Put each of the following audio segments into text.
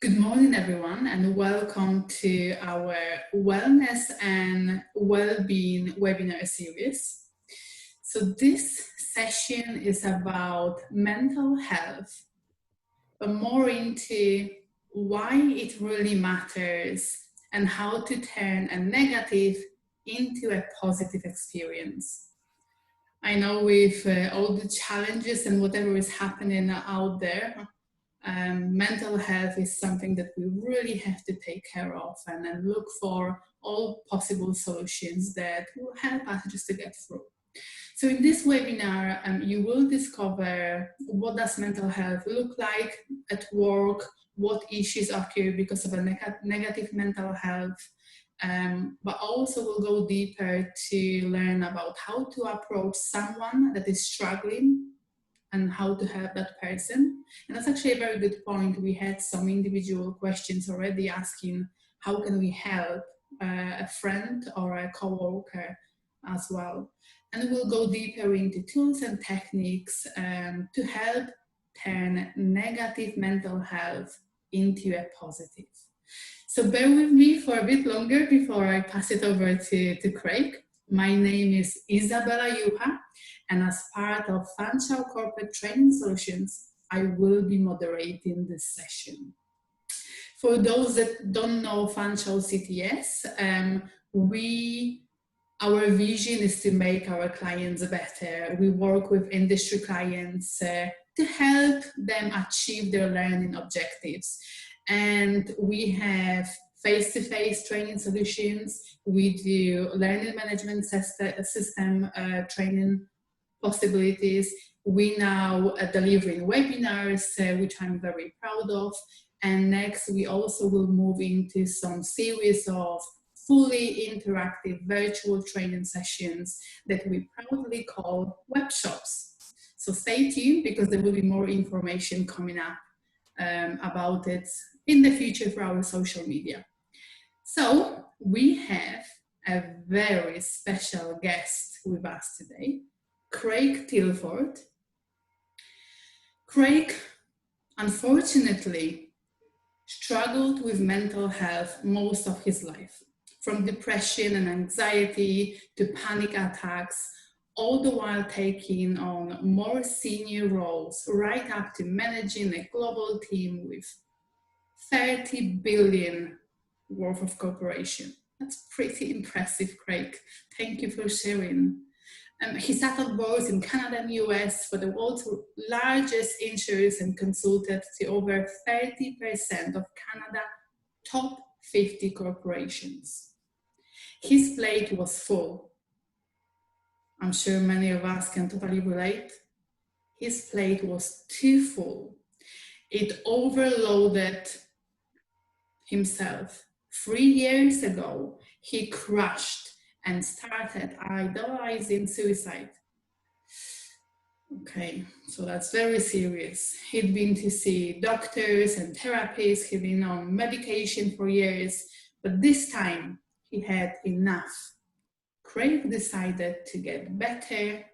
Good morning, everyone, and welcome to our Wellness and Wellbeing webinar series. So this session is about mental health, but more into why it really matters and how to turn a negative into a positive experience. I know with all the challenges and whatever is happening out there, mental health is something that we really have to take care of and then look for all possible solutions that will help us just to get through. So in this webinar, you will discover what does mental health look like at work, what issues occur because of a negative mental health, but also we'll go deeper to learn about how to approach someone that is struggling and how to help that person. And that's actually a very good point. We had some individual questions already asking how can we help a friend or a co-worker as well. And we'll go deeper into tools and techniques to help turn negative mental health into a positive. So bear with me for a bit longer before I pass it over to Craig. My name is Izabela Jucha, and as part of Financial Corporate Training Solutions, I will be moderating this session. For those that don't know Financial CTS, our vision is to make our clients better. We work with industry clients to help them achieve their learning objectives. And we have face-to-face training solutions. We do learning management system training possibilities. We now are delivering webinars, which I'm very proud of. And next, we also will move into some series of fully interactive virtual training sessions that we proudly call workshops. So stay tuned because there will be more information coming up about it in the future for our social media. So we have a very special guest with us today, Craig Tilford. Craig, unfortunately, struggled with mental health most of his life, from depression and anxiety to panic attacks, all the while taking on more senior roles, right up to managing a global team with 30 billion worth of corporation. That's pretty impressive, Craig. Thank you for sharing. He sat on boards in Canada and US for the world's largest insurers and consulted to over 30% of Canada's top 50 corporations. His plate was full. I'm sure many of us can totally relate. His plate was too full. It overloaded himself. 3 years ago, he crashed and started idolizing suicide. Okay, so that's very serious. He'd been to see doctors and therapists, he'd been on medication for years, but this time he had enough. Craig decided to get better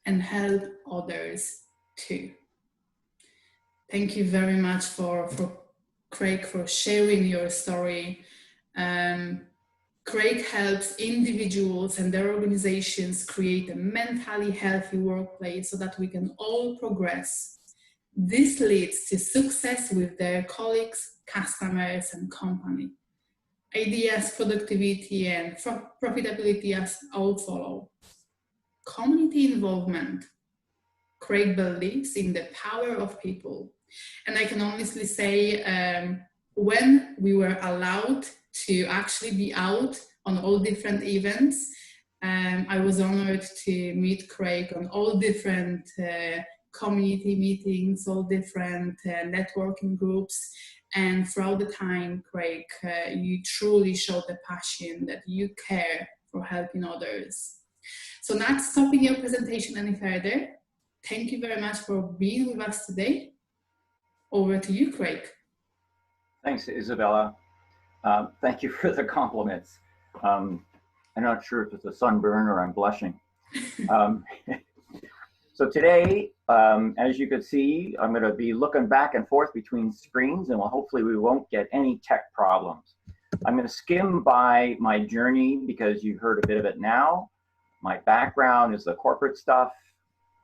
and help others too. Thank you very much for Craig for sharing your story. Craig helps individuals and their organizations create a mentally healthy workplace so that we can all progress. This leads to success with their colleagues, customers, and company. Ideas, productivity, and profitability as all follow. Community involvement. Craig believes in the power of people. And I can honestly say, when we were allowed to actually be out on all different events, I was honored to meet Craig on all different community meetings, all different networking groups. And throughout the time, Craig, you truly showed the passion that you care for helping others. So not stopping your presentation any further, thank you very much for being with us today. Over to you, Craig. Thanks, Izabela. Thank you for the compliments. I'm not sure if it's a sunburn or I'm blushing. So today, as you can see, I'm going to be looking back and forth between screens, and hopefully we won't get any tech problems. I'm going to skim by my journey because you've heard a bit of it now. My background is the corporate stuff,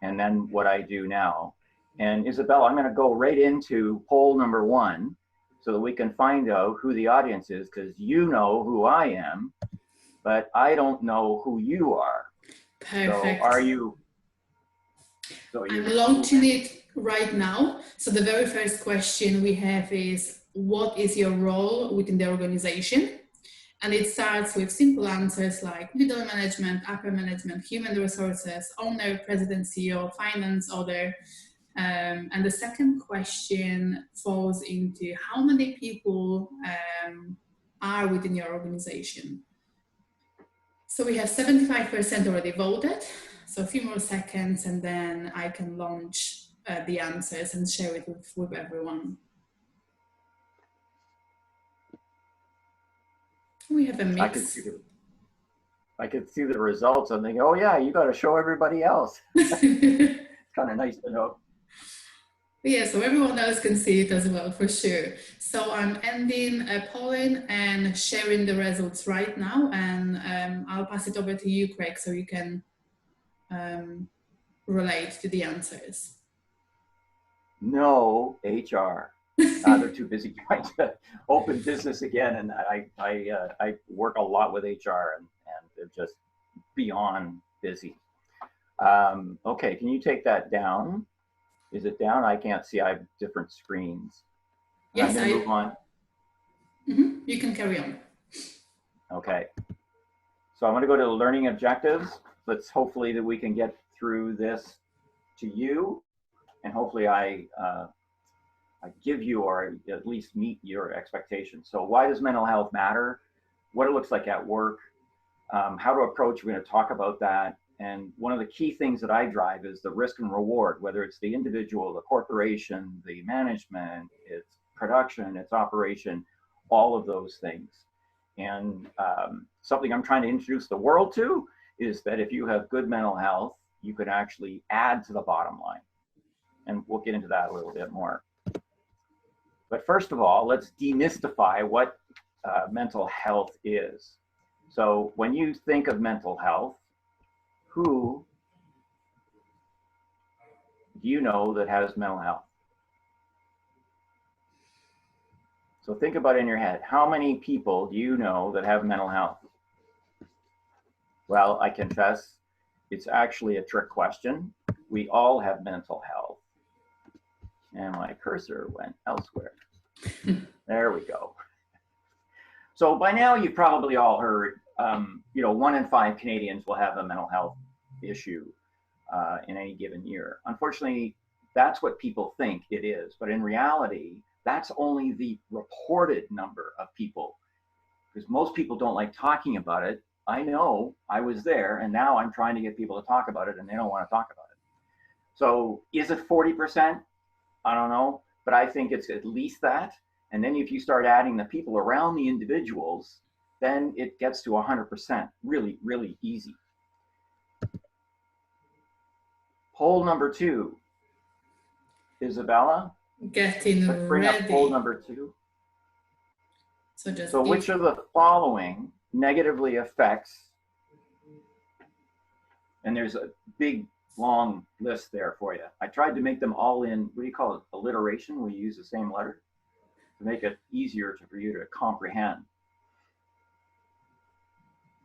and then what I do now. And Izabela, I'm going to go right into poll number 1 so that we can find out who the audience is, because you know who I am, but I don't know who you are. Perfect. So are you? I'm launching it right now. So the very first question we have is, what is your role within the organization? And it starts with simple answers like middle management, upper management, human resources, owner, president, CEO, finance, other. And the second question falls into how many people are within your organization. So we have 75% already voted. So a few more seconds and then I can launch the answers and share it with everyone. We have a mix. I could see the results and think, oh yeah, you got to show everybody else. It's kind of nice to know. Yeah, so everyone else can see it as well, for sure. So I'm ending polling and sharing the results right now, and I'll pass it over to you, Craig, so you can relate to the answers. No HR. They're too busy trying to open business again, and I work a lot with HR, and they're just beyond busy. Okay, can you take that down? Is it down? I can't see. I have different screens. Yes, I'm going to move on. You can carry on. Okay. So I'm going to go to the learning objectives. Let's hopefully that we can get through this to you, and hopefully I give you, or at least meet your expectations. So why does mental health matter? What it looks like at work, how to approach, we're going to talk about that. And one of the key things that I drive is the risk and reward, whether it's the individual, the corporation, the management, it's production, it's operation, all of those things. And something I'm trying to introduce the world to is that if you have good mental health, you can actually add to the bottom line. And we'll get into that a little bit more. But first of all, let's demystify what mental health is. So when you think of mental health, who do you know that has mental health? So think about it in your head. How many people do you know that have mental health? Well, I confess, it's actually a trick question. We all have mental health. And my cursor went elsewhere. There we go. So by now you've probably all heard, 1 in 5 Canadians will have a mental health issue in any given year. Unfortunately, that's what people think it is. But in reality, that's only the reported number of people, because most people don't like talking about it. I know, I was there, and now I'm trying to get people to talk about it, and they don't want to talk about it. So is it 40%? I don't know, but I think it's at least that. And then if you start adding the people around the individuals, then it gets to 100%, really, really easy. Poll number 2. Izabela? Getting Let's bring ready. up poll number 2. So which of the following negatively affects, and there's a big long list there for you. I tried to make them all in, what do you call it, alliteration? We use the same letter to make it easier for you to comprehend.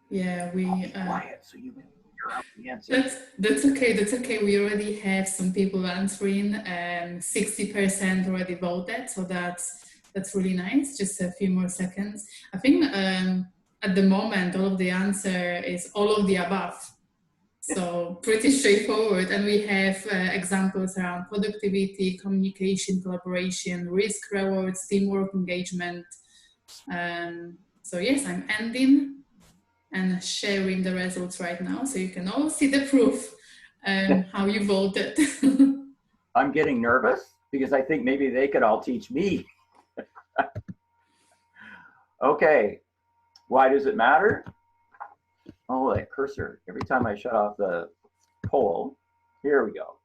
Yeah, quiet so you can figure out the answer. That's okay. That's okay. We already have some people answering. 60% already voted, so that's really nice. Just a few more seconds. I think at the moment all of the answer is all of the above. So pretty straightforward. And we have examples around productivity, communication, collaboration, risk, rewards, teamwork, engagement. So yes, I'm ending and sharing the results right now, so you can all see the proof how you voted. I'm getting nervous because I think maybe they could all teach me. Okay, why does it matter? Oh, that cursor, every time I shut off the poll, Here we go.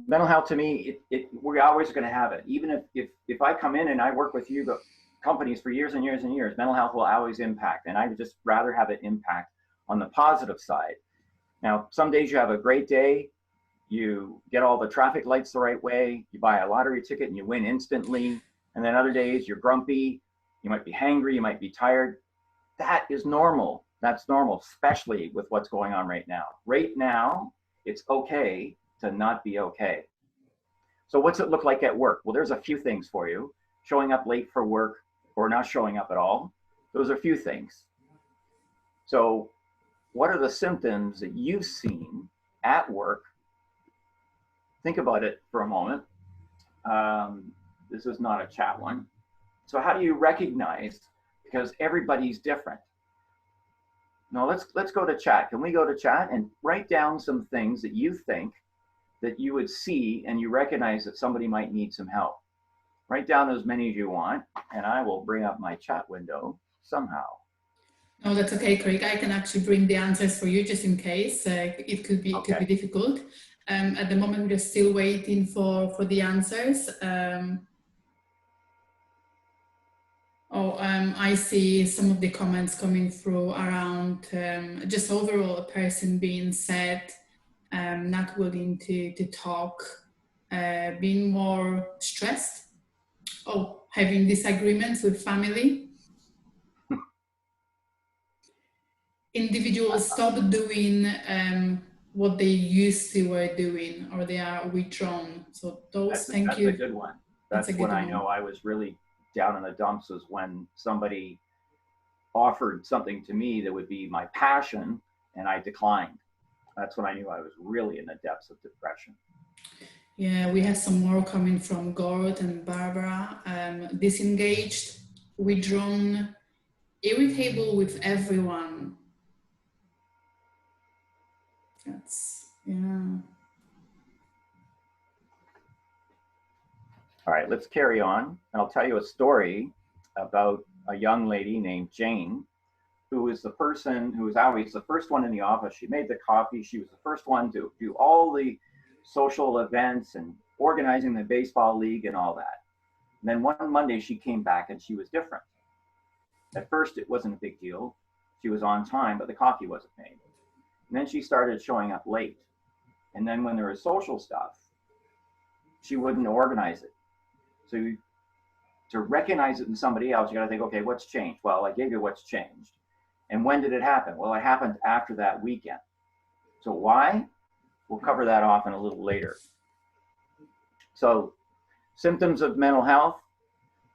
Mental health to me, we're always going to have it. Even if I come in and I work with you, the companies for years and years and years, mental health will always impact. And I would just rather have it impact on the positive side. Now, some days you have a great day, you get all the traffic lights the right way, you buy a lottery ticket and you win instantly. And then other days you're grumpy, you might be hangry, you might be tired. That is normal. That's normal, especially with what's going on right now. Right now, it's okay to not be okay. So what's it look like at work? Well, there's a few things for you. Showing up late for work or not showing up at all. Those are a few things. So what are the symptoms that you've seen at work? Think about it for a moment. This is not a chat one. So how do you recognize, because everybody's different. Now let's go to chat. Can we go to chat and write down some things that you think that you would see and you recognize that somebody might need some help? Write down as many as you want, and I will bring up my chat window somehow. No, that's okay, Craig. I can actually bring the answers for you just in case. It could be difficult. At the moment, we're still waiting for the answers. I see some of the comments coming through around just overall a person being sad, not willing to talk, being more stressed, having disagreements with family. Individuals stop doing what they used to were doing, or they are withdrawn. So those, thank you. That's a good one. That's when I know I was really down in the dumps, was when somebody offered something to me that would be my passion and I declined. That's when I knew I was really in the depths of depression. Yeah, we have some more coming from Gord and Barbara. Disengaged, withdrawn, irritable with everyone. That's, yeah. All right, let's carry on. And I'll tell you a story about a young lady named Jane, who was the person who was always the first one in the office. She made the coffee. She was the first one to do all the social events and organizing the baseball league and all that. And then one Monday she came back and she was different. At first it wasn't a big deal. She was on time, but the coffee wasn't made. And then she started showing up late. And then when there was social stuff, she wouldn't organize it. So to recognize it in somebody else, you got to think, okay, what's changed? Well, I gave you what's changed. And when did it happen? Well, it happened after that weekend. So why? We'll cover that off in a little later. So symptoms of mental health,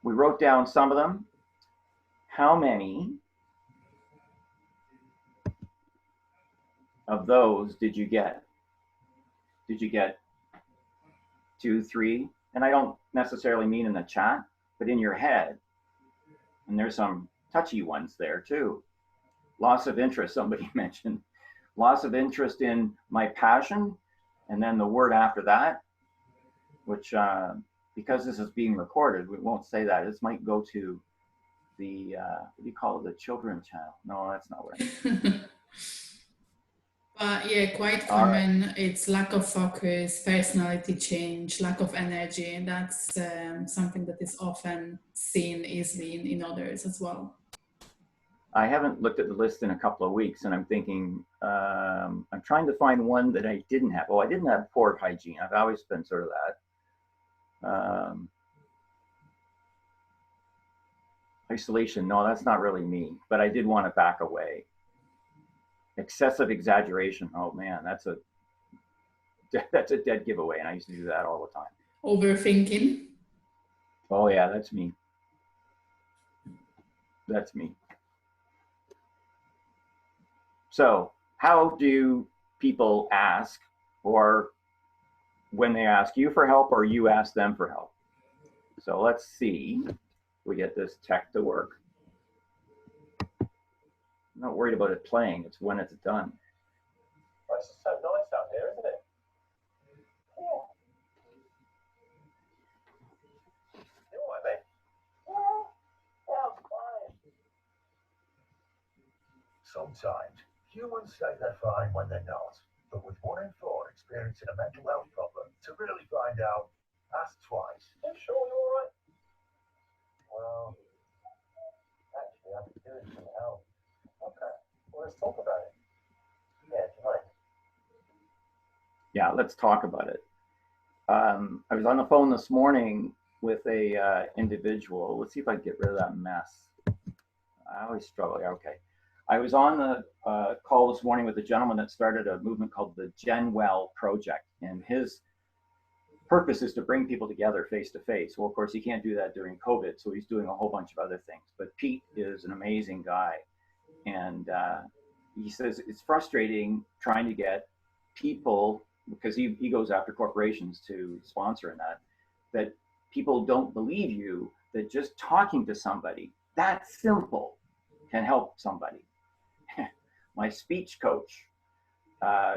we wrote down some of them. How many of those did you get? Did you get 2, 3? And I don't necessarily mean in the chat, but in your head. And there's some touchy ones there too. Loss of interest, somebody mentioned. Loss of interest in my passion, and then the word after that, which because this is being recorded, we won't say that. This might go to the, what do you call it, the children's channel? No, that's not right. Yeah, quite common. Right. It's lack of focus, personality change, lack of energy. And that's something that is often seen easily in others as well. I haven't looked at the list in a couple of weeks, and I'm thinking, I'm trying to find one that I didn't have. Well, I didn't have poor hygiene. I've always been sort of that. Isolation, no, that's not really me, but I did want to back away. Excessive exaggeration, oh man, that's a dead giveaway, and I used to do that all the time. Overthinking? Oh yeah, that's me. That's me. So how do people ask, or when they ask you for help, or you ask them for help? So let's see if we get this tech to work. I'm not worried about it playing, it's when it's done. Oh, it's so nice out here, isn't it? Yeah. You all right, mate? Yeah, I'm fine. Sometimes humans say they're fine when they're not, but with 1 in 4 experiencing a mental health problem to really find out, ask twice. You sure you're all right? Well, actually, I've been doing some help. Okay, well, let's talk about it. Yeah, do you mind? Yeah, let's talk about it. I was on the phone this morning with a individual. Let's see if I can get rid of that mess. I always struggle. Yeah, okay. I was on the call this morning with a gentleman that started a movement called the GenWell Project, and his purpose is to bring people together face to face. Well, of course, he can't do that during COVID, so he's doing a whole bunch of other things. But Pete is an amazing guy, and he says it's frustrating trying to get people, because he goes after corporations to sponsor in that people don't believe you, that just talking to somebody that simple can help somebody. My speech coach,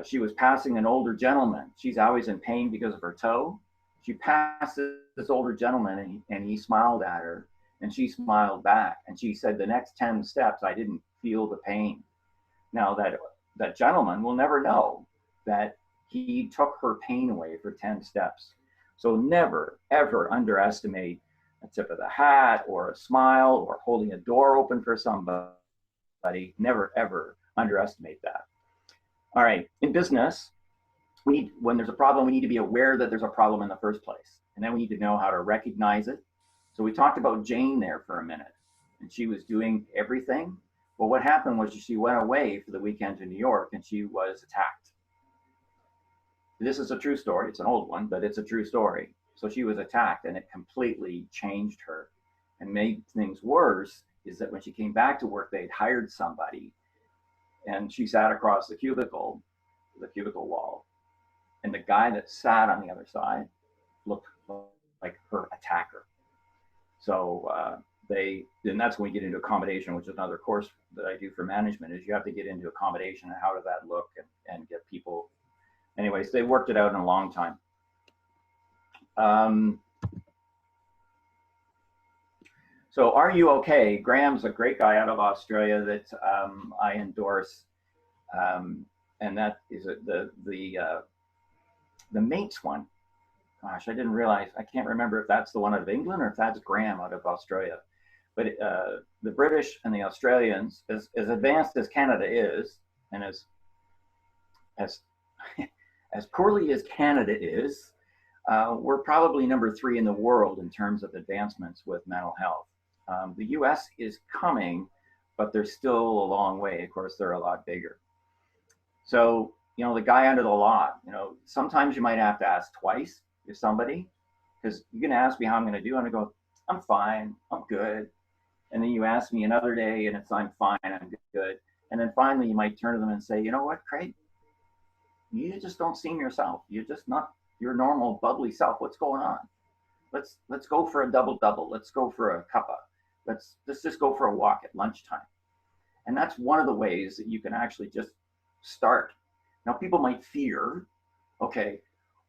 she was passing an older gentleman. She's always in pain because of her toe. She passed this older gentleman and he smiled at her and she smiled back. And she said, the next 10 steps, I didn't feel the pain. Now that gentleman will never know that he took her pain away for 10 steps. So never, ever underestimate a tip of the hat or a smile or holding a door open for somebody. Never, ever underestimate that. All right, in business, when there's a problem, we need to be aware that there's a problem in the first place. And then we need to know how to recognize it. So we talked about Jane there for a minute, and she was doing everything. Well, what happened was she went away for the weekend to New York and she was attacked. This is a true story. It's an old one, but it's a true story. So she was attacked and it completely changed her and made things worse is that when she came back to work, they'd hired somebody and she sat across the cubicle wall. And the guy that sat on the other side looked like her attacker. So then that's when we get into accommodation, which is another course that I do for management, is you have to get into accommodation and how does that look and get people. Anyways, they worked it out in a long time. So are you okay? Graham's a great guy out of Australia that I endorse. And that is the mates one. Gosh, I didn't realize, I can't remember if that's the one out of England or if that's Graham out of Australia. But the British and the Australians, as advanced as Canada is, and as poorly as Canada is, we're probably number 3 in the world in terms of advancements with mental health. The US is coming, but they're still a long way. Of course, they're a lot bigger. So, the guy under the lot, sometimes you might have to ask twice if somebody, because you can ask me how I'm going to do, and I go, I'm fine, I'm good. And then you ask me another day and it's, I'm fine, I'm good. And then finally you might turn to them and say, you know what, Craig, you just don't seem yourself. You're just not your normal bubbly self. What's going on? Let's go for a double. Let's go for a cuppa. Let's just go for a walk at lunchtime. And that's one of the ways that you can actually just start. Now people might fear, okay,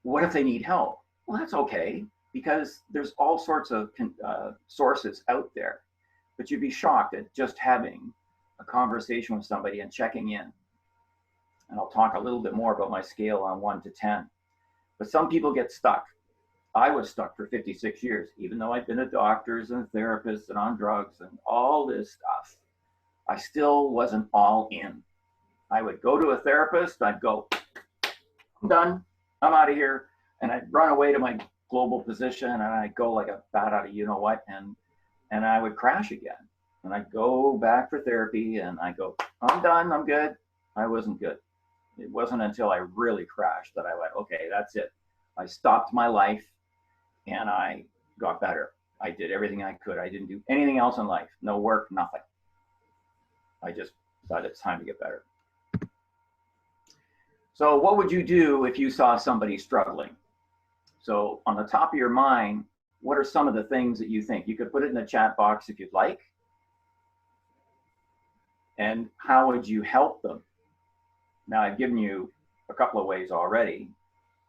what if they need help? Well, that's okay, because there's all sorts of sources out there. But you'd be shocked at just having a conversation with somebody and checking in. And I'll talk a little bit more about my scale on 1 to 10. But some people get stuck. I was stuck for 56 years, even though I've been a doctor and therapist and on drugs and all this stuff. I still wasn't all in. I would go to a therapist, I'd go, I'm done, I'm out of here. And I'd run away to my global position and I'd go like a bat out of you know what, and I would crash again. And I'd go back for therapy and I go, I'm done, I'm good. I wasn't good. It wasn't until I really crashed that I went, okay, that's it. I stopped my life and I got better. I did everything I could. I didn't do anything else in life. No work, nothing. I just thought it's time to get better. So what would you do if you saw somebody struggling? So on the top of your mind, what are some of the things that you think? You could put it in the chat box if you'd like. And how would you help them? Now I've given you a couple of ways already,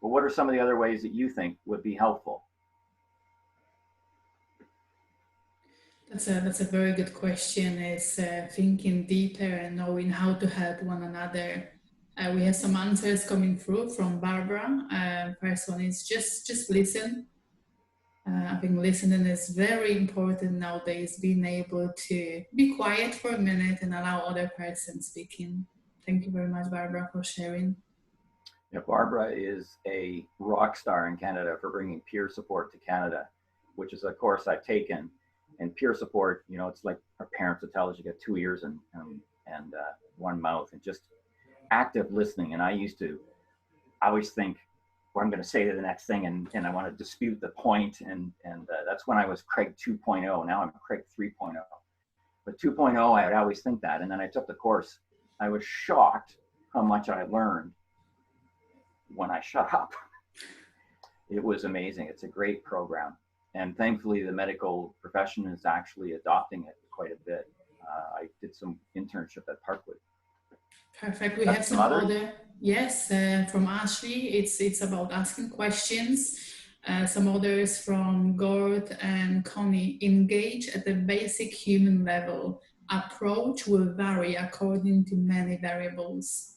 but what are some of the other ways that you think would be helpful? That's a very good question. It's thinking deeper and knowing how to help one another. We have some answers coming through from Barbara. First one is just listen. I think listening is very important nowadays, being able to be quiet for a minute and allow other person speaking. Thank you very much, Barbara, for sharing. Yeah, Barbara is a rock star in Canada for bringing peer support to Canada, which is a course I've taken. And peer support, you know, it's like our parents would tell us, you get 2 ears and one mouth, and just active listening. And I always think what I'm going to say to the next thing, and I want to dispute the point. And that's when I was Craig 2.0. Now I'm Craig 3.0. But 2.0, I would always think that. And then I took the course. I was shocked how much I learned when I shut up. It was amazing. It's a great program. And thankfully, the medical profession is actually adopting it quite a bit. I did some internship at Parkwood. Perfect. We have some other, yes, from Ashley. It's about asking questions. Some others from Gord and Connie. Engage at the basic human level. Approach will vary according to many variables.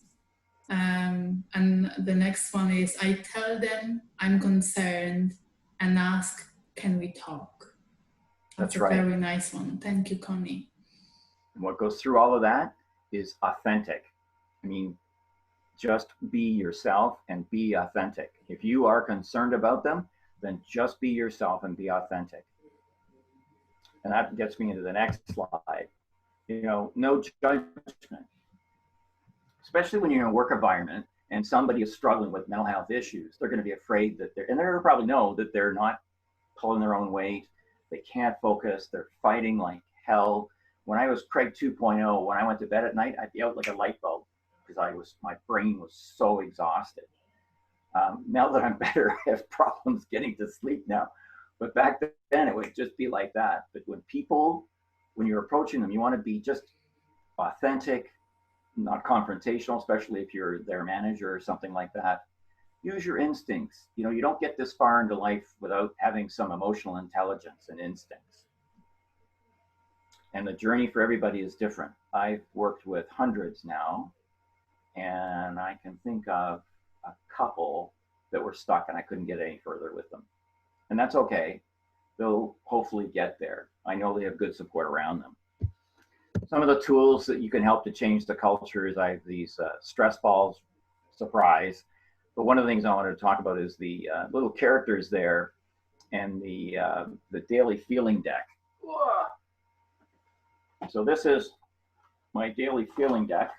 And the next one is, I tell them I'm concerned and ask, can we talk? That's right. A very nice one. Thank you, Connie. And what goes through all of that is authentic. I mean, just be yourself and be authentic. If you are concerned about them, then just be yourself and be authentic. And that gets me into the next slide. You know, no judgment. Especially when you're in a work environment and somebody is struggling with mental health issues, they're going to be afraid that they're going to probably know that they're not pulling their own weight. They can't focus. They're fighting like hell. When I was Craig 2.0, when I went to bed at night, I'd be out like a light bulb because my brain was so exhausted. Now that I'm better, I have problems getting to sleep now. But back then, it would just be like that. But when you're approaching them, you want to be just authentic, not confrontational, especially if you're their manager or something like that. Use your instincts. You know, you don't get this far into life without having some emotional intelligence and instincts. And the journey for everybody is different. I've worked with hundreds now, and I can think of a couple that were stuck and I couldn't get any further with them. And that's okay. They'll hopefully get there. I know they have good support around them. Some of the tools that you can help to change the culture is I have these stress balls, surprise. But one of the things I wanted to talk about is the little characters there and the daily feeling deck. So this is my daily feeling deck.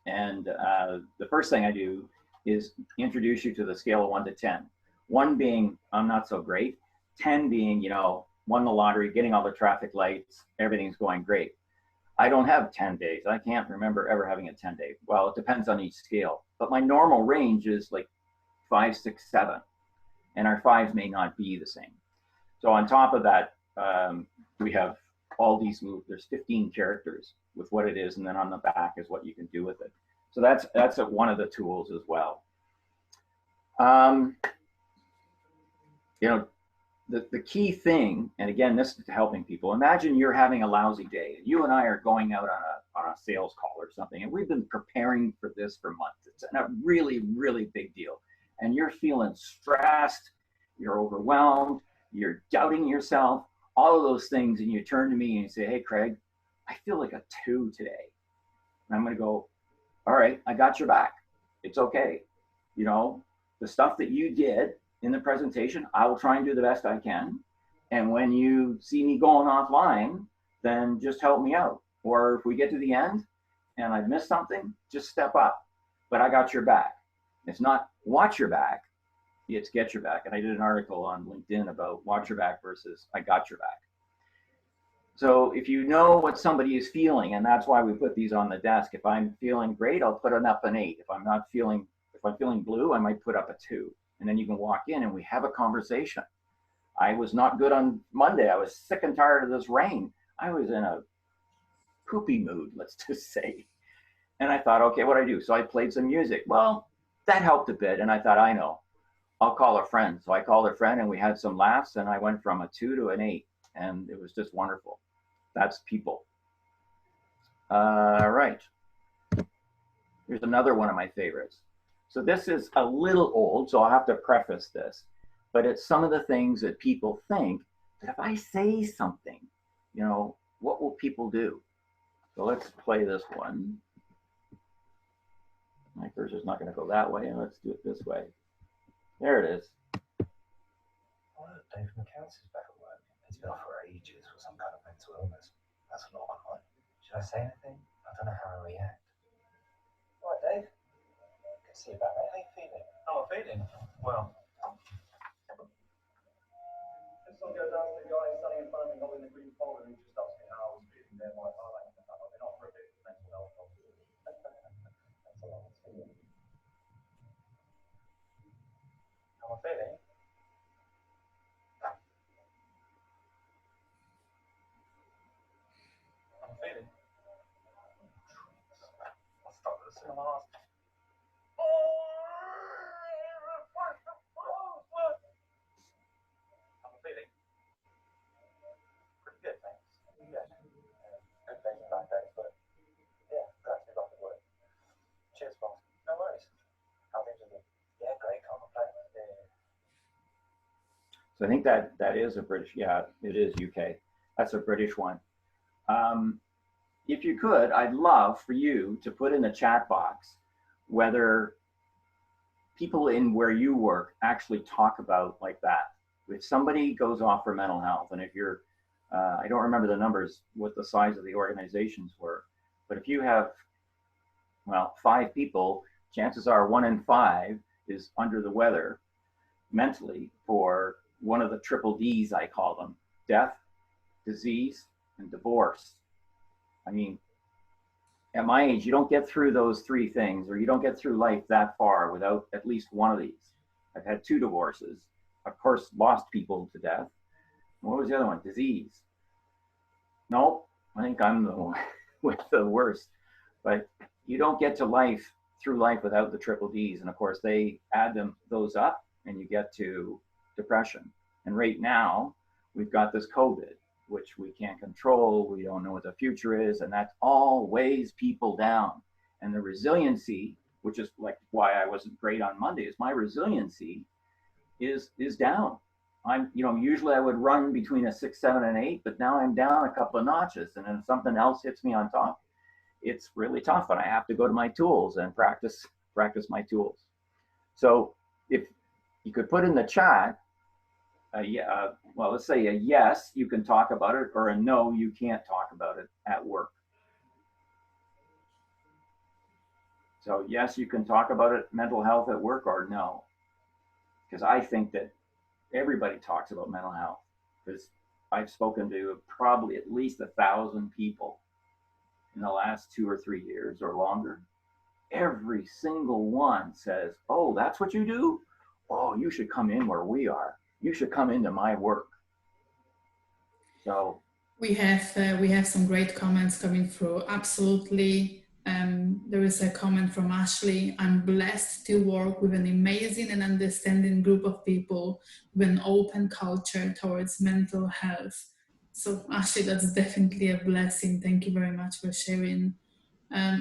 And the first thing I do is introduce you to the scale of 1 to 10. 1 being, I'm not so great. 10 being, you know, won the lottery, getting all the traffic lights, everything's going great. I don't have 10 days. I can't remember ever having a 10-day. Well, it depends on each scale. But my normal range is like 5, 6, 7. And our 5s may not be the same. So on top of that, we have all these moves. There's 15 characters with what it is. And then on the back is what you can do with it. So that's one of the tools as well. You know, the key thing, and again, this is helping people. Imagine you're having a lousy day. You and I are going out on a sales call or something, and we've been preparing for this for months. It's a really, really big deal. And you're feeling stressed, you're overwhelmed, you're doubting yourself, all of those things, and you turn to me and you say, hey, Craig, I feel like a 2 today. And I'm going to go, all right, I got your back. It's okay. You know, the stuff that you did in the presentation, I will try and do the best I can. And when you see me going offline, then just help me out. Or if we get to the end and I've missed something, just step up. But I got your back. It's not watch your back, it's get your back. And I did an article on LinkedIn about watch your back versus I got your back. So if you know what somebody is feeling, and that's why we put these on the desk. If I'm feeling great, I'll put up an 8. If I'm feeling blue, I might put up a 2. And then you can walk in and we have a conversation. I was not good on Monday. I was sick and tired of this rain. I was in a poopy mood, let's just say. And I thought, okay, what do I do? So I played some music. Well, that helped a bit. And I thought, I know, I'll call a friend. So I called a friend and we had some laughs and I went from a 2 to an 8. And it was just wonderful. That's people. Right. Here's another one of my favorites. So this is a little old, so I'll have to preface this, but it's some of the things that people think that if I say something, you know, what will people do? So let's play this one. My cursor's not going to go that way, and let's do it this way. There it is. Oh, look, Dave McCann is back at work. He's been off for ages with some kind of mental illness. That's a lot, right? Should I say anything? I don't know how to react. Right, Dave. Good to see you back, mate. How you feeling? How am I feeling? Well, just I'll go down to the guy standing in front of me holding the green folder and he just asked me how I was feeling there. My I've been off for a bit of mental health. That's a lot. How am I feeling? I'm feeling. I'll start with the cinema last. How am I feeling? Pretty good, thanks. Yeah. Good days and bad days, but yeah, glad to be back at work. Cheers, boss. No worries. How things are good? Yeah, great. Can't complain. Yeah. So I think that is a British, yeah, it is UK. That's a British one. If you could, I'd love for you to put in the chat box whether people in where you work actually talk about like that. If somebody goes off for mental health, and if you're, I don't remember the numbers, what the size of the organizations were, but if you have, well, 5 people, chances are 1 in 5 is under the weather mentally for one of the triple Ds, I call them: death, disease, and divorce. I mean, at my age, you don't get through those 3 things, or you don't get through life that far without at least one of these. I've had 2 divorces, of course, lost people to death. What was the other one? Disease. No, I think I'm the one with the worst. But you don't get to life through life without the triple Ds, and of course they add those up, and you get to depression. And right now, we've got this COVID, which we can't control. We don't know what the future is, and that all weighs people down. And the resiliency, which is like why I wasn't great on Monday, is my resiliency is down. I'm, you know, usually I would run between a 6, 7, and 8, but now I'm down a couple of notches, and then something else hits me on top. It's really tough, and I have to go to my tools and practice my tools. So if you could put in the chat, well, let's say a yes, you can talk about it, or a no, you can't talk about it at work. So yes, you can talk about it, mental health at work, or no. Because I think that everybody talks about mental health, because I've spoken to probably at least 1,000 people in the last 2 or 3 years or longer. Every single one says, oh, that's what you do? Oh, you should come in where we are. You should come into my work. So we have some great comments coming through. Absolutely. There is a comment from Ashley. I'm blessed to work with an amazing and understanding group of people with an open culture towards mental health. So Ashley, that's definitely a blessing. Thank you very much for sharing.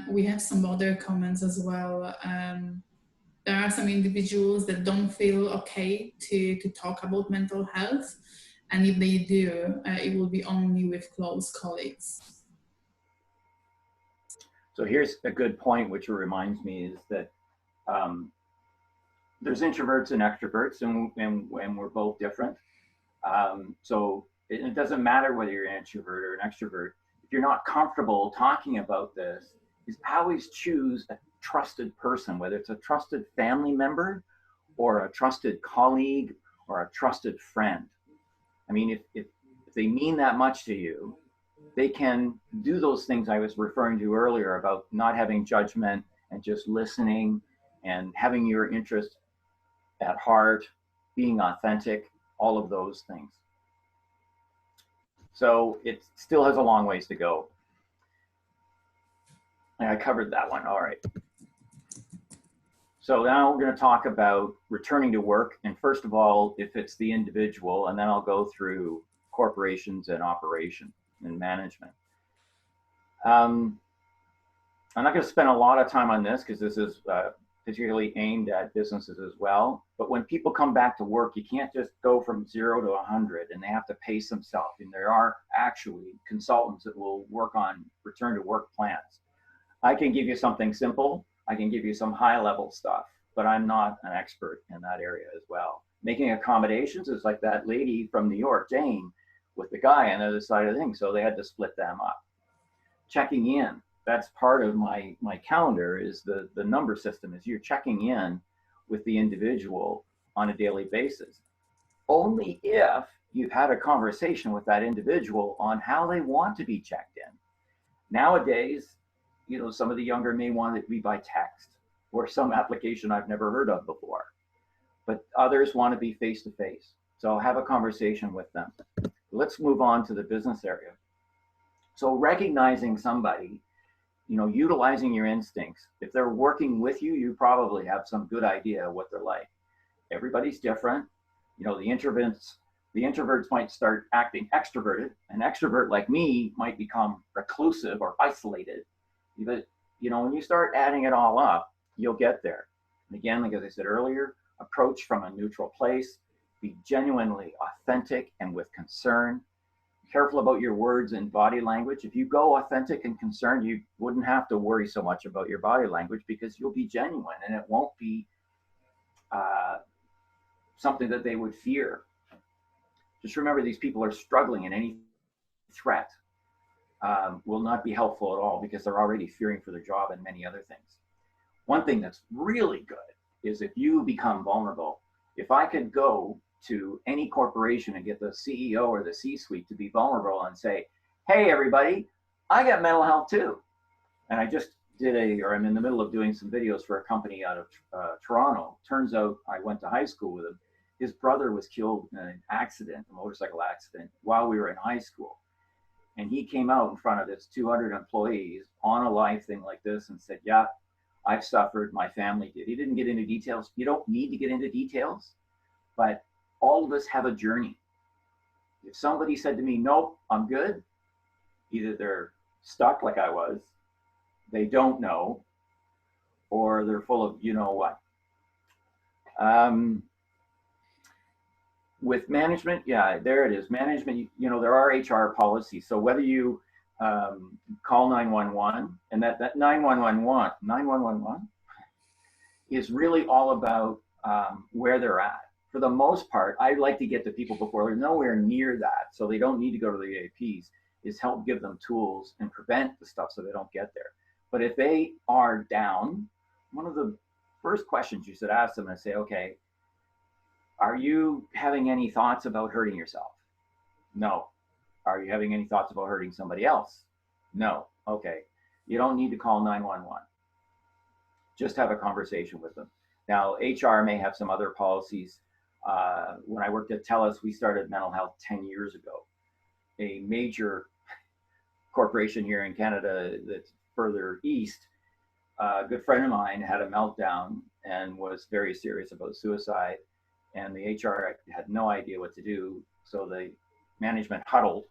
We have some other comments as well. There are some individuals that don't feel okay to talk about mental health. And if they do, it will be only with close colleagues. So here's a good point, which reminds me, is that there's introverts and extroverts, and we're both different. So it doesn't matter whether you're an introvert or an extrovert. If you're not comfortable talking about this, is always choose a trusted person, whether it's a trusted family member or a trusted colleague or a trusted friend. I mean, if they mean that much to you, they can do those things I was referring to earlier about not having judgment and just listening and having your interest at heart, being authentic, all of those things. So it still has a long ways to go. And I covered that one, all right. So now we're going to talk about returning to work. And first of all, if it's the individual, and then I'll go through corporations and operation and management. I'm not going to spend a lot of time on this because this is particularly aimed at businesses as well. But when people come back to work, you can't just go from 0 to 100, and they have to pace themselves. And there are actually consultants that will work on return to work plans. I can give you something simple. I can give you some high level stuff, but I'm not an expert in that area as well. Making accommodations is like that lady from New York, Jane, with the guy on the other side of the thing. So they had to split them up. Checking in, that's part of my calendar, is the number system, is you're checking in with the individual on a daily basis. Only if you've had a conversation with that individual on how they want to be checked in. Nowadays, you know, some of the younger may want it to be by text or some application I've never heard of before, but others want to be face to face. So I'll have a conversation with them. Let's move on to the business area. So recognizing somebody, you know, utilizing your instincts. If they're working with you, you probably have some good idea of what they're like. Everybody's different. You know, the introverts might start acting extroverted. An extrovert like me might become reclusive or isolated. But, you know, when you start adding it all up, you'll get there. And again, like as I said earlier, approach from a neutral place, be genuinely authentic and with concern. Careful about your words and body language. If you go authentic and concerned, you wouldn't have to worry so much about your body language because you'll be genuine and it won't be something that they would fear. Just remember, these people are struggling, and any threat will not be helpful at all because they're already fearing for their job and many other things. One thing that's really good is if you become vulnerable. If I could go to any corporation and get the CEO or the C-suite to be vulnerable and say, hey, everybody, I got mental health too. And I just I'm in the middle of doing some videos for a company out of Toronto. Turns out I went to high school with him. His brother was killed in an accident, a motorcycle accident, while we were in high school. And he came out in front of his 200 employees on a live thing like this and said, yeah, I've suffered, my family did. He didn't get into details. You don't need to get into details, but all of us have a journey. If somebody said to me, nope, I'm good, either they're stuck like I was, they don't know, or they're full of you know what. With management, yeah, there it is. Management, you know, there are HR policies. So whether you call 911, and that 911 is really all about where they're at. For the most part, I like to get to people before they're nowhere near that, so they don't need to go to the APs, is help give them tools and prevent the stuff so they don't get there. But if they are down, one of the first questions you should ask them is say, okay, are you having any thoughts about hurting yourself? No. Are you having any thoughts about hurting somebody else? No. Okay. You don't need to call 911. Just have a conversation with them. Now, HR may have some other policies. When I worked at TELUS, we started mental health 10 years ago. A major corporation here in Canada that's further east, a good friend of mine had a meltdown and was very serious about suicide. And the HR had no idea what to do. So the management huddled.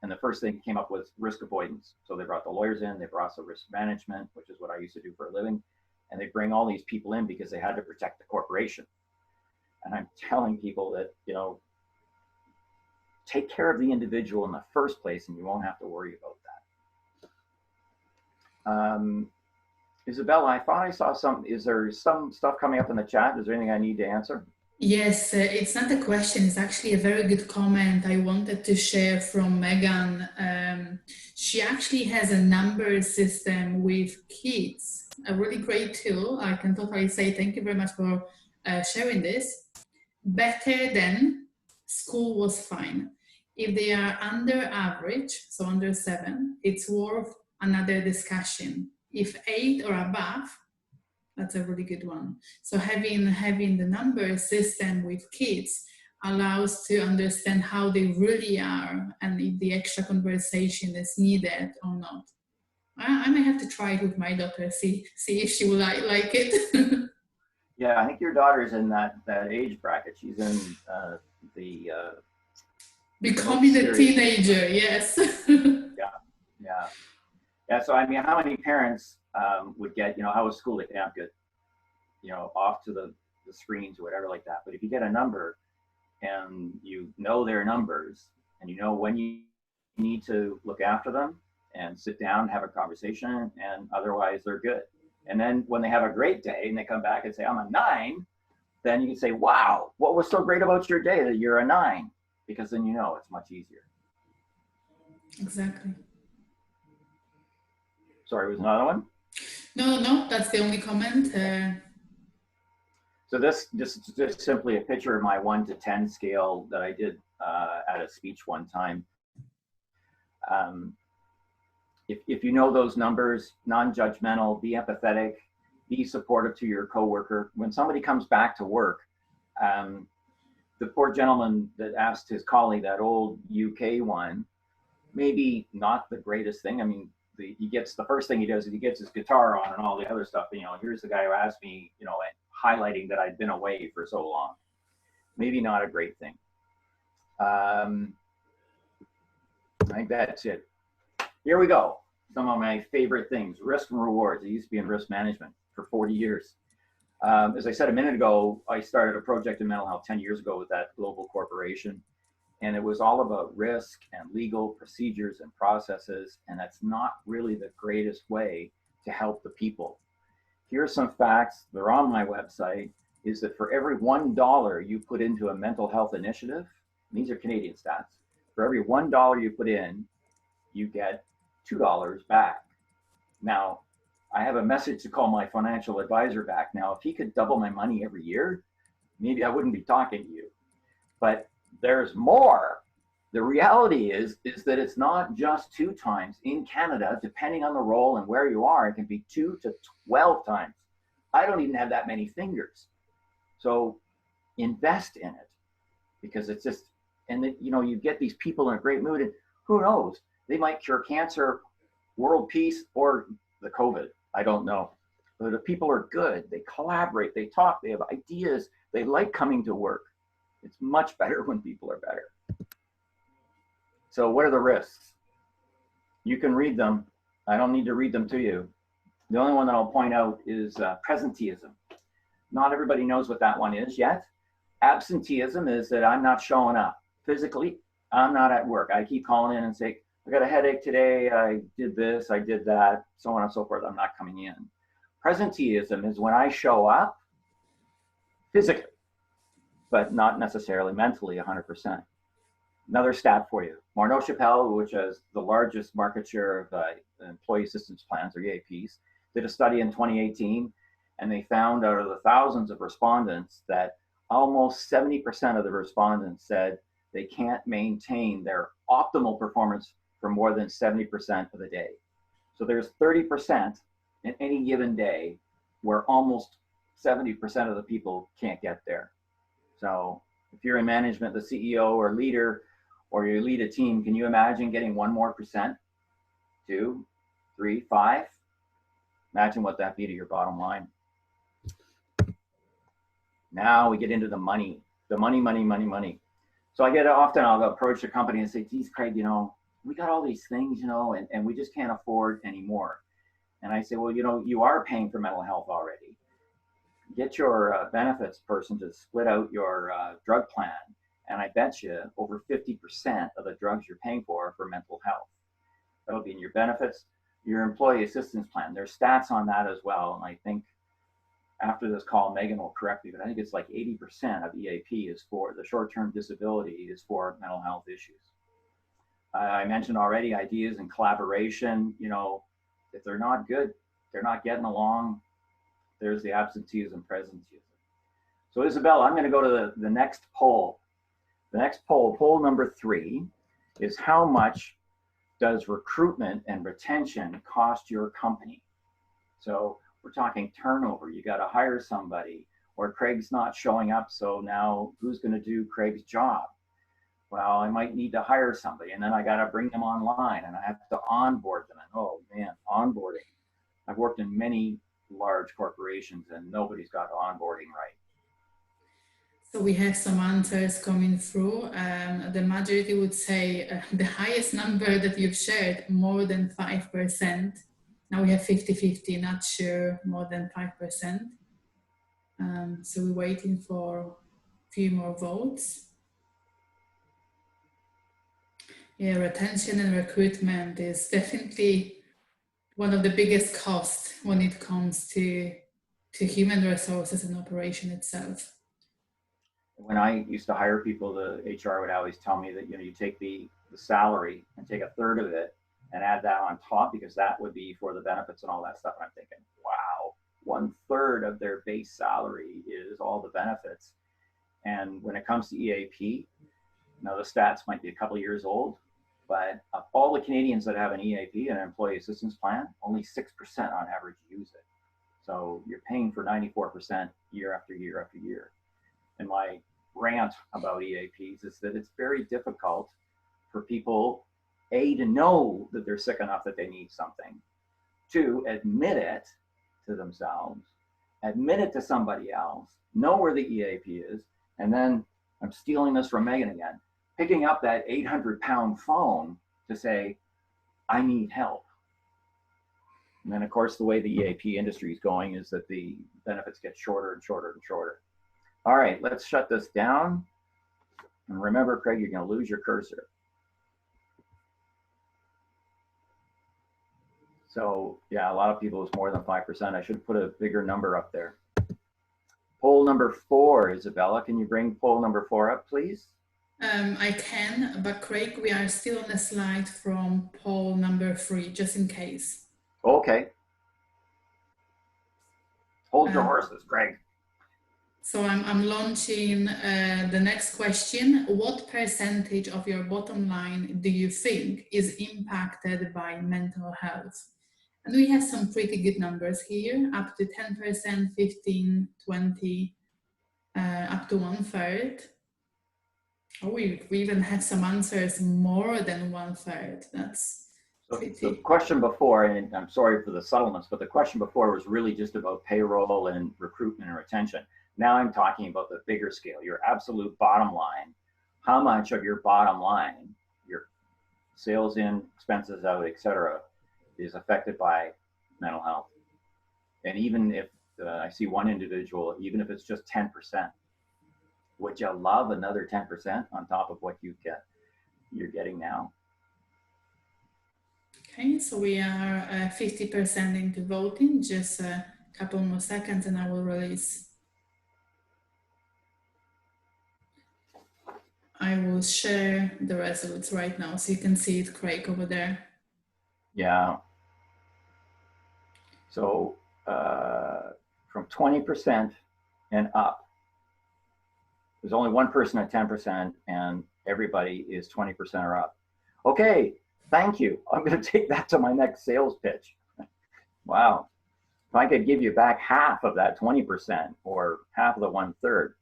And the first thing came up was risk avoidance. So they brought the lawyers in, they brought the risk management, which is what I used to do for a living. And they bring all these people in because they had to protect the corporation. And I'm telling people that, you know, take care of the individual in the first place and you won't have to worry about that. Izabela, I thought I saw is there some stuff coming up in the chat? Is there anything I need to answer? Yes, it's not a question, it's actually a very good comment I wanted to share from Megan. She actually has a number system with kids, a really great tool. I can totally say thank you very much for sharing this. Better than school was fine. If they are under average, so under 7, it's worth another discussion. If 8 or above, that's a really good one. So having the number system with kids allows to understand how they really are and if the extra conversation is needed or not. I may have to try it with my daughter, see if she will like it. Yeah, I think your daughter's in that age bracket. She's in the becoming a teenager. Yes. Yeah. Yeah, so I mean, how many parents would get, how was school? Like, yeah, good, off to the screens or whatever like that. But if you get a number and you know their numbers and you know when you need to look after them and sit down, have a conversation, and otherwise they're good. And then when they have a great day and they come back and say, I'm a 9, then you can say, wow, what was so great about your day that you're a 9? Because then it's much easier. Exactly. Sorry, was another one? No, that's the only comment. So this just simply a picture of my 1 to 10 scale that I did at a speech one time. If you know those numbers, non-judgmental, be empathetic, be supportive to your coworker. When somebody comes back to work, the poor gentleman that asked his colleague, that old UK one, maybe not the greatest thing. I mean, the first thing he does is he gets his guitar on and all the other stuff. Here's the guy who asked me, highlighting that I'd been away for so long. Maybe not a great thing. I think that's it. Here we go. Some of my favorite things, risk and rewards. I used to be in risk management for 40 years. As I said a minute ago, I started a project in mental health 10 years ago with that global corporation. And it was all about risk and legal procedures and processes. And that's not really the greatest way to help the people. Here are some facts. They're on my website. Is that for every $1 you put into a mental health initiative, these are Canadian stats, for every $1 you put in, you get $2 back. Now, I have a message to call my financial advisor back now. If he could double my money every year, maybe I wouldn't be talking to you. But there's more. The reality is that it's not just 2 times. In Canada, depending on the role and where you are, it can be 2 to 12 times. I don't even have that many fingers. So invest in it, because it's just, and then, you get these people in a great mood, and who knows, they might cure cancer, world peace, or the COVID. I don't know. But the people are good. They collaborate, they talk, they have ideas, they like coming to work. It's much better when people are better. So what are the risks? You can read them. I don't need to read them to you. The only one that I'll point out is presenteeism. Not everybody knows what that one is yet. Absenteeism is that I'm not showing up physically. I'm not at work. I keep calling in and say, I got a headache today. I did this, I did that, so on and so forth. I'm not coming in. Presenteeism is when I show up physically, but not necessarily mentally 100%. Another stat for you. Morneau Chappelle, which has the largest market share of employee assistance plans, or EAPs, did a study in 2018, and they found out of the thousands of respondents that almost 70% of the respondents said they can't maintain their optimal performance for more than 70% of the day. So there's 30% in any given day where almost 70% of the people can't get there. So if you're in management, the CEO or leader, or you lead a team, can you imagine getting 1 more %? 2, 3, 5? Imagine what that'd be to your bottom line. Now we get into the money. The money. So I'll approach a company and say, geez, Craig, we got all these things, and we just can't afford anymore. And I say, well, you are paying for mental health already. Get your benefits person to split out your drug plan. And I bet you over 50% of the drugs you're paying for mental health. That'll be in your benefits, your employee assistance plan. There's stats on that as well. And I think after this call, Megan will correct me, but I think it's like 80% of EAP is for the short-term disability is for mental health issues. I mentioned already ideas and collaboration. If they're not good, they're not getting along, there's the absenteeism, presenteeism. So Izabela, I'm going to go to the next poll. The next poll number 3, is how much does recruitment and retention cost your company? So we're talking turnover. You got to hire somebody, or Craig's not showing up. So now who's going to do Craig's job? Well, I might need to hire somebody, and then I got to bring them online, and I have to onboard them. And oh man, onboarding. I've worked in many large corporations and nobody's got onboarding right. So we have some answers coming through. The majority would say the highest number that you've shared, more than 5%. Now we have 50-50, not sure, more than 5%. So we're waiting for a few more votes. Yeah, retention and recruitment is definitely one of the biggest costs when it comes to human resources and operation itself. When I used to hire people, the HR would always tell me that, you know, you take the salary and take a third of it and add that on top, because that would be for the benefits and all that stuff. And I'm thinking, wow, 1/3 of their base salary is all the benefits. And when it comes to EAP, now the stats might be a couple of years old, but of all the Canadians that have an EAP, an employee assistance plan, only 6% on average use it. So you're paying for 94% year after year after year. And my rant about EAPs is that it's very difficult for people, A, to know that they're sick enough that they need something, to admit it to themselves, admit it to somebody else, know where the EAP is, and then, I'm stealing this from Megan again, picking up that 800-pound phone to say, I need help. And then, of course, the way the EAP industry is going is that the benefits get shorter and shorter and shorter. All right, let's shut this down. And remember, Craig, you're going to lose your cursor. So, yeah, a lot of people, it's more than 5%. I should put a bigger number up there. Poll number 4, Izabela, can you bring poll number 4 up, please? I can, but Craig, we are still on the slide from poll number 3, just in case. Okay. Hold your horses, Craig. So I'm launching the next question. What percentage of your bottom line do you think is impacted by mental health? And we have some pretty good numbers here, up to 10%, 15, 20, up to 1/3. Oh, we even have some answers more than 1/3. That's pretty. So the question before, and I'm sorry for the subtleness, but the question before was really just about payroll and recruitment and retention. Now I'm talking about the bigger scale, your absolute bottom line. How much of your bottom line, your sales in, expenses out, etc., is affected by mental health? And even if I see one individual, even if it's just 10%, would you love another 10% on top of what you're getting now? Okay, so we are 50% into voting. Just a couple more seconds and I will release. I will share the results right now so you can see it, Craig, over there. Yeah. So from 20% and up, there's only one person at 10% and everybody is 20% or up. Okay, thank you. I'm going to take that to my next sales pitch. Wow. If I could give you back half of that 20% or half of the 1/3,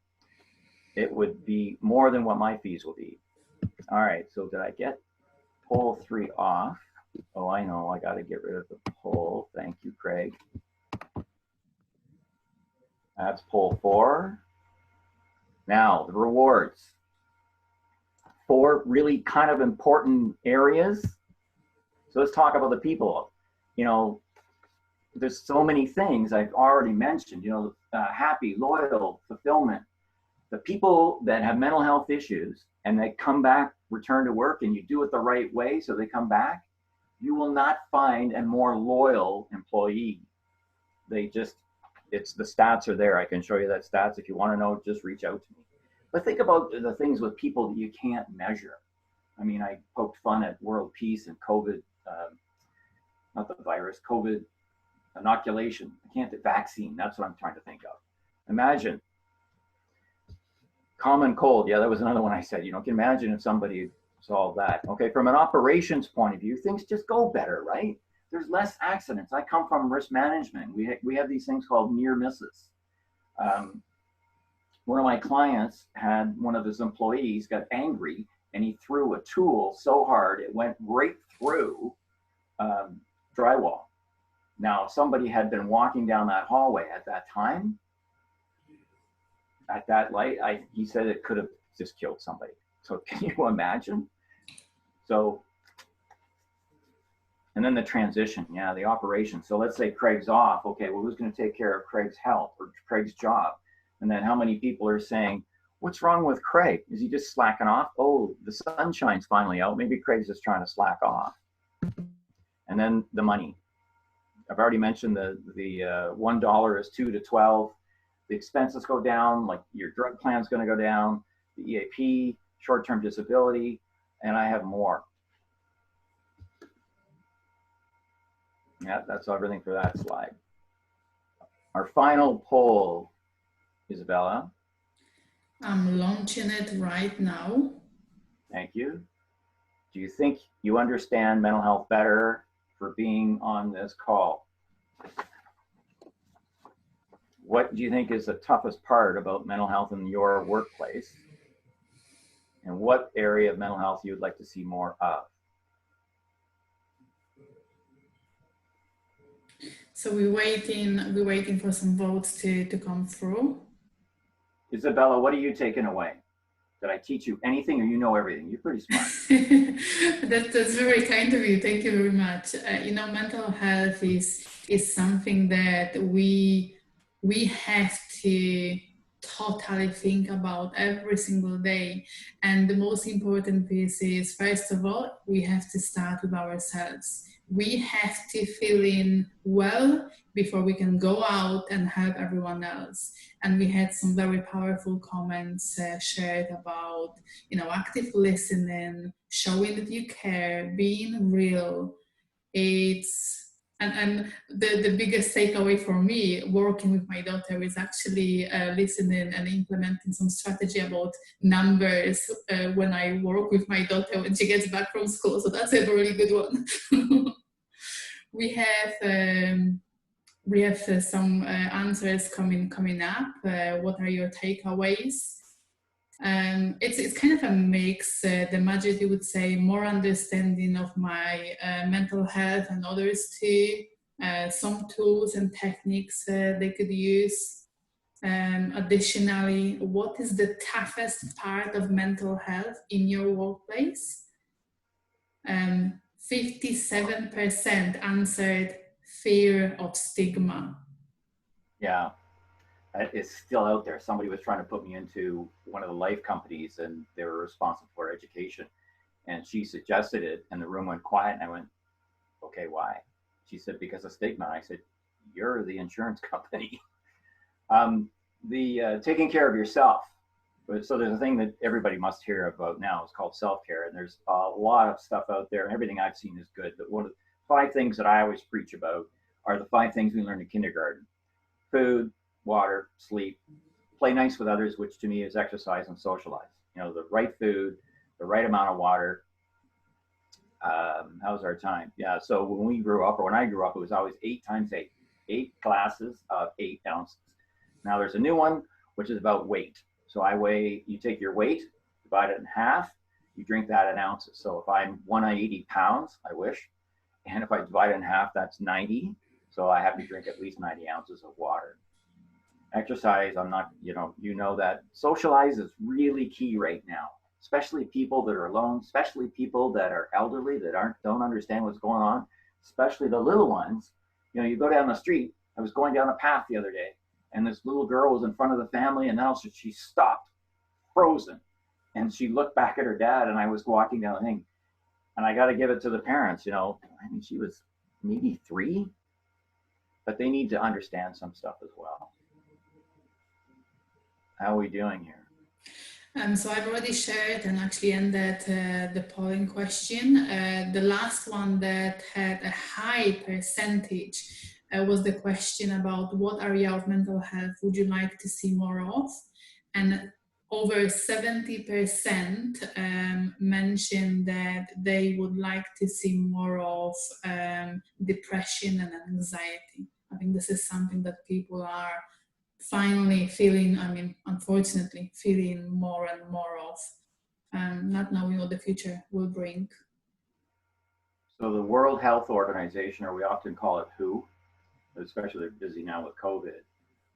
it would be more than what my fees will be. All right, so did I get poll 3 off? Oh, I know, I got to get rid of the poll. Thank you, Craig. That's poll 4. Now, the rewards. 4 really kind of important areas. So let's talk about the people. You know, there's so many things I've already mentioned, you know, happy, loyal, fulfillment. The people that have mental health issues and they come back, return to work, and you do it the right way so they come back, you will not find a more loyal employee. They just, it's the stats are there. I can show you that stats. If you want to know, just reach out to me. But think about the things with people that you can't measure. I mean, I poked fun at world peace and COVID, not the virus, COVID inoculation. I can't, vaccine, that's what I'm trying to think of. Imagine common cold. Yeah, that was another one I said. You know, can imagine if somebody solved that. Okay, from an operations point of view, things just go better, right? There's less accidents. I come from risk management. We have these things called near misses. One of my clients had one of his employees got angry and he threw a tool so hard it went right through drywall. Now, if somebody had been walking down that hallway at that time, at that light, he said it could have just killed somebody. So can you imagine? So, and then the transition, yeah, the operation. So let's say Craig's off. Okay, well, who's going to take care of Craig's health or Craig's job? And then how many people are saying, what's wrong with Craig? Is he just slacking off? Oh, the sunshine's finally out. Maybe Craig's just trying to slack off. And then the money. I've already mentioned the $1 is 2 to 12. The expenses go down, like your drug plan's going to go down, the EAP, short-term disability, and I have more. Yeah, that's everything for that slide. Our final poll, Izabela. I'm launching it right now. Thank you. Do you think you understand mental health better for being on this call? What do you think is the toughest part about mental health in your workplace? And what area of mental health you would like to see more of? So we're waiting for some votes to come through. Izabela, what are you taking away? Did I teach you anything, or you know everything? You're pretty smart. That's very kind of you. Thank you very much. Mental health is something that we have to totally think about every single day. And the most important piece is, first of all, we have to start with ourselves. We have to feel in well before we can go out and help everyone else. And we had some very powerful comments shared about, active listening, showing that you care, being real. And the biggest takeaway for me working with my daughter is actually listening and implementing some strategy about numbers when I work with my daughter when she gets back from school. So that's a really good one. We have some answers coming up. What are your takeaways? It's kind of a mix. The majority would say more understanding of my mental health and others too. Some tools and techniques they could use. Additionally, what is the toughest part of mental health in your workplace? 57% answered fear of stigma. Yeah, it's still out there. Somebody was trying to put me into one of the life companies, and they were responsible for education. And she suggested it, and the room went quiet. And I went, okay, why? She said, because of stigma. I said, you're the insurance company. Taking care of yourself. So there's a thing that everybody must hear about now. It's called self-care, and there's a lot of stuff out there. Everything I've seen is good, but one of the 5 things that I always preach about are the 5 things we learned in kindergarten: food, water, sleep, play nice with others, which to me is exercise, and socialize. The right food, the right amount of water. How's our time? Yeah, so when we grew up, or when I grew up, it was always 8 times 8, 8 glasses of 8 ounces. Now there's a new one, which is about weight. So you take your weight, divide it in half, you drink that in ounces. So if I'm 180 pounds, I wish, and if I divide it in half, that's 90. So I have to drink at least 90 ounces of water. Exercise, I'm not, that socialize is really key right now, especially people that are alone, especially people that are elderly, that don't understand what's going on, especially the little ones. You go down the street. I was going down a path the other day, and this little girl was in front of the family, and now she stopped, frozen. And she looked back at her dad, and I was walking down the thing. And I got to give it to the parents, she was maybe 3, but they need to understand some stuff as well. How are we doing here? So I've already shared and actually ended the polling question. The last one that had a high percentage was the question about what area of mental health would you like to see more of? And over 70% mentioned that they would like to see more of depression and anxiety. I think this is something that people are finally feeling, unfortunately, feeling more and more of, not knowing what the future will bring. So the World Health Organization, or we often call it WHO, especially they're busy now with COVID,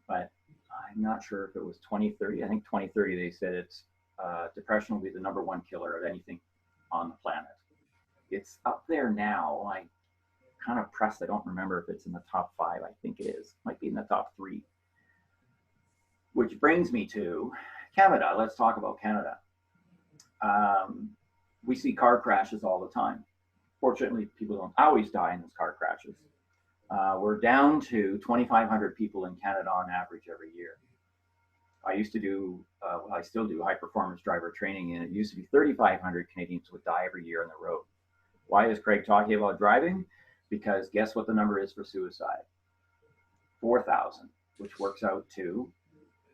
but I'm not sure if it was 2030. I think 2030, they said it's depression will be the #1 killer of anything on the planet. It's up there now. I kind of pressed. I don't remember if it's in the top 5. I think it is. Might be in the top 3. Which brings me to Canada. Let's talk about Canada. We see car crashes all the time. Fortunately, people don't always die in those car crashes. We're down to 2,500 people in Canada on average every year. I used to do, well, I still do high performance driver training, and it used to be 3,500 Canadians would die every year on the road. Why is Craig talking about driving? Because guess what the number is for suicide? 4,000, which works out to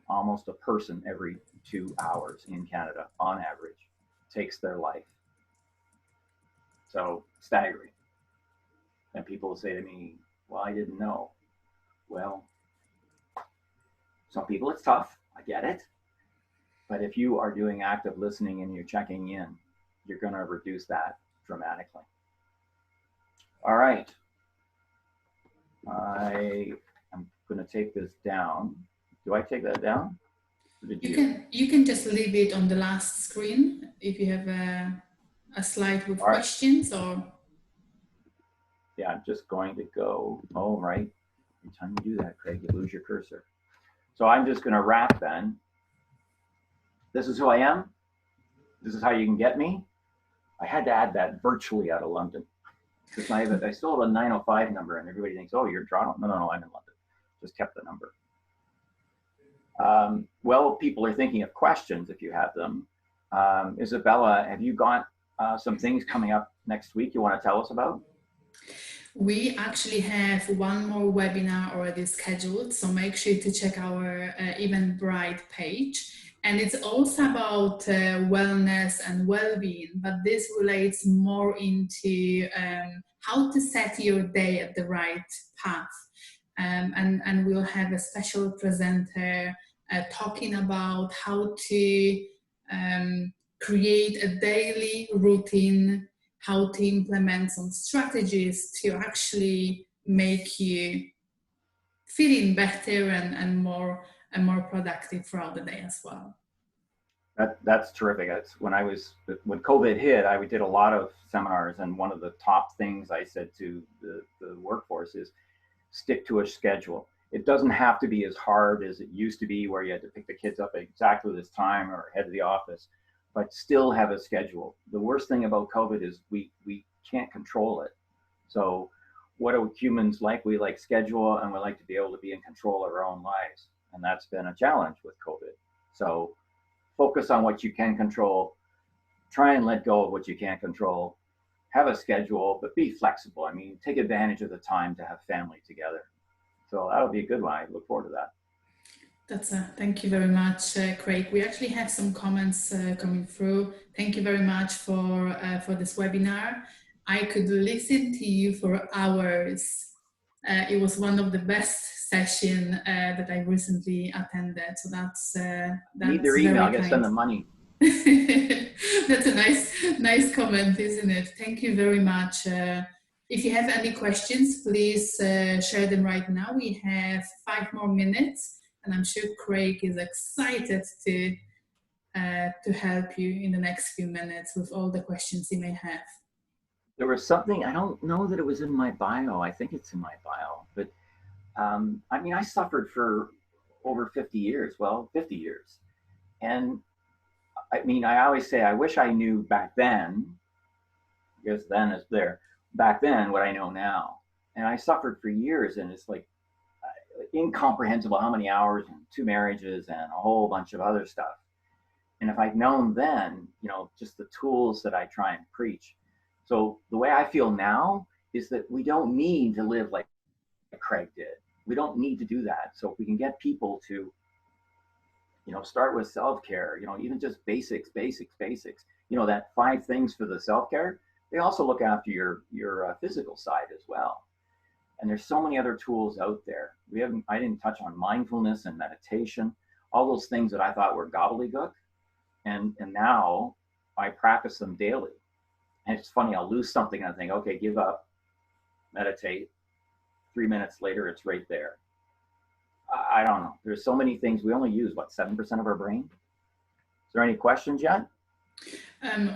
almost a person every 2 hours in Canada on average takes their life. So staggering. And people will say to me, well, I didn't know. Well, some people it's tough. I get it. But if you are doing active listening and you're checking in, you're going to reduce that dramatically. All right. I am going to take this down. Do I take that down? Or did you can just leave it on the last screen if you have a slide with questions or. Yeah, I'm just going to go. Oh, right. Every time you do that, Craig, you lose your cursor. So I'm just going to wrap then. This is who I am. This is how you can get me. I had to add that virtually out of London because I still have a 905 number, and everybody thinks, oh, you're in Toronto. No, I'm in London. Just kept the number. Well, people are thinking of questions if you have them. Izabela, have you got some things coming up next week you want to tell us about? We actually have one more webinar already scheduled, so make sure to check our Eventbrite page. And it's also about wellness and well-being, but this relates more into how to set your day at the right path. And we'll have a special presenter talking about how to create a daily routine, how to implement some strategies to actually make you feeling better and more productive throughout the day as well. That's terrific. That's when COVID hit, I did a lot of seminars, and one of the top things I said to the workforce is stick to a schedule. It doesn't have to be as hard as it used to be, where you had to pick the kids up at exactly this time or head to the office, but still have a schedule. The worst thing about COVID is we can't control it. So what do humans like? We like schedule, and we like to be able to be in control of our own lives. And that's been a challenge with COVID. So focus on what you can control, try and let go of what you can't control, have a schedule, but be flexible. I mean, take advantage of the time to have family together. So that'll be a good one. I look forward to that. Thank you very much, Craig. We actually have some comments coming through. Thank you very much for this webinar. I could listen to you for hours. It was one of the best sessions that I recently attended. So that's need their email. I gotta send them money. That's a nice comment, isn't it? Thank you very much. If you have any questions, please share them right now. We have 5 more minutes, and I'm sure Craig is excited to help you in the next few minutes with all the questions you may have. There was something, I don't know that it was in my bio. I think it's in my bio, but I mean, I suffered for over 50 years. Well, 50 years. And I mean, I always say, I wish I knew back then, because then is there, back then what I know now. And I suffered for years, and it's like incomprehensible how many hours and 2 marriages and a whole bunch of other stuff. And if I'd known then, you know, just the tools that I try and preach. So the way I feel now is that we don't need to live like Craig did. We don't need to do that. So if we can get people to, you know, start with self-care, you know, even just basics, you know, that 5 things for the self-care, they also look after your physical side as well. And there's so many other tools out there. I didn't touch on mindfulness and meditation, all those things that I thought were gobbledygook. And now I practice them daily. And it's funny, I'll lose something and I think, okay, give up, meditate. 3 minutes later, it's right there. I don't know. There's so many things. We only use, what, 7% of our brain? Is there any questions yet?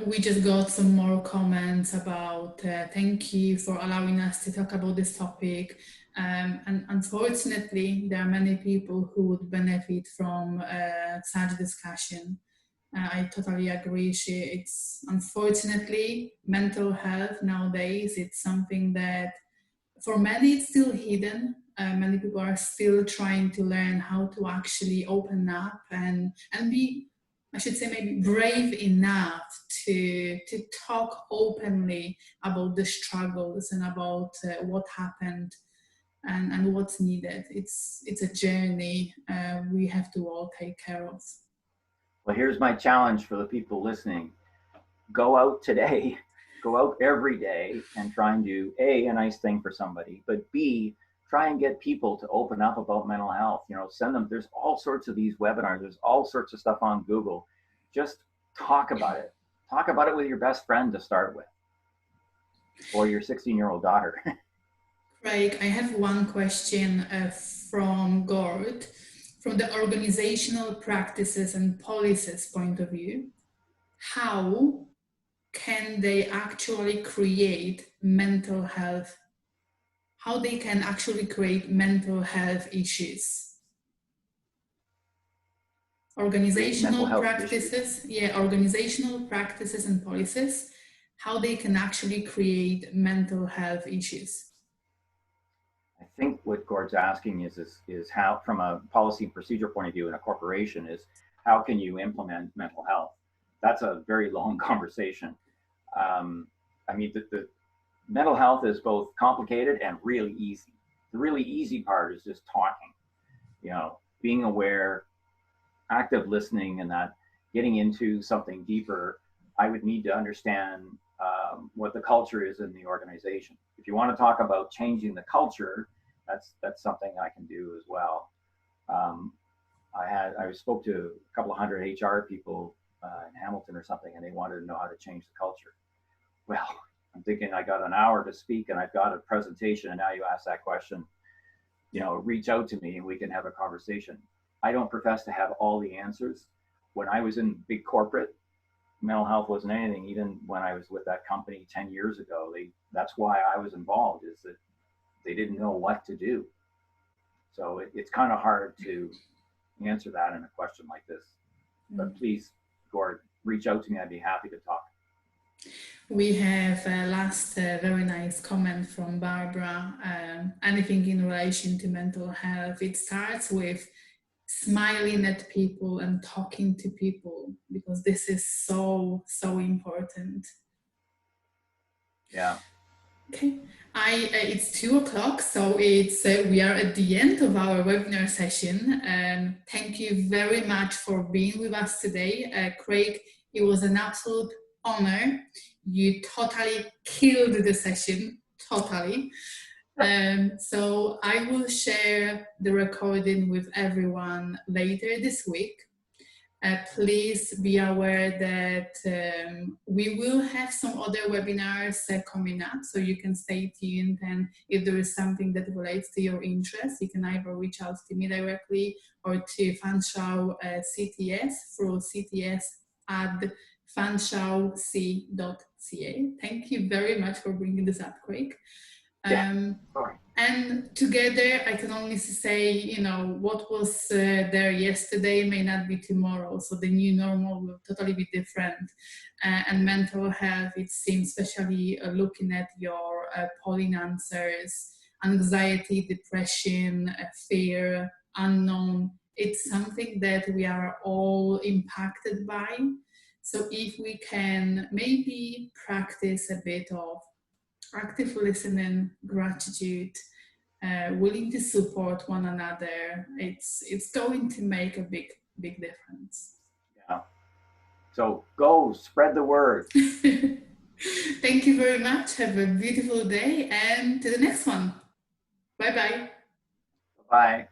We just got some more comments about thank you for allowing us to talk about this topic. And unfortunately, there are many people who would benefit from such discussion. I totally agree. It's unfortunately mental health nowadays. It's something that for many it's still hidden. Many people are still trying to learn how to actually open up and be, I should say, maybe brave enough to talk openly about the struggles and about what happened and what's needed. It's a journey we have to all take care of. Well, here's my challenge for the people listening. Go out today, go out every day and try and do a nice thing for somebody, but B, try and get people to open up about mental health. You know, send them, there's all sorts of these webinars, there's all sorts of stuff on Google. Just talk about it. Talk about it with your best friend to start with, or your 16-year-old daughter. Craig, I have one question from Gord. From the organizational practices and policies point of view, how can they actually create mental health? How they can actually create mental health issues? Organizational practices, organizational practices and policies, how they can actually create mental health issues. I think what Gord's asking is how, from a policy and procedure point of view in a corporation, is how can you implement mental health? That's a very long conversation. I mean, the mental health is both complicated and really easy. The really easy part is just talking, you know, being aware, active listening, and that getting into something deeper. I would need to understand what the culture is in the organization. If you want to talk about changing the culture, that's something I can do as well. I spoke to a couple of hundred HR people in Hamilton or something, and they wanted to know how to change the culture. Well, I'm thinking I got an hour to speak and I've got a presentation, and now you ask that question, you know, reach out to me and we can have a conversation. I don't profess to have all the answers. When I was in big corporate, mental health wasn't anything. Even when I was with that company 10 years ago, that's why I was involved, is that they didn't know what to do. So it's kind of hard to answer that in a question like this. But please, Gord, reach out to me. I'd be happy to talk. We have a last very nice comment from Barbara. Anything in relation to mental health, it starts with smiling at people and talking to people, because this is so important. Yeah. Okay, it's 2:00, so it's we are at the end of our webinar session. Thank you very much for being with us today, Craig. It was an absolute honor. You totally killed the session, totally. So I will share the recording with everyone later this week. Please be aware that we will have some other webinars coming up, so you can stay tuned, and if there is something that relates to your interest, you can either reach out to me directly or to Fanshawe CTS through cts@fanshawec.ca. Thank you very much for bringing this up, Craig. And together, I can only say, you know, what was there yesterday may not be tomorrow. So the new normal will totally be different. And mental health, it seems, especially looking at your polling answers, anxiety, depression, fear, unknown, it's something that we are all impacted by. So if we can maybe practice a bit of active listening, gratitude, willing to support one another, it's going to make a big difference. Yeah. So go spread the word. Thank you very much. Have a beautiful day, and to the next one. Bye bye. Bye.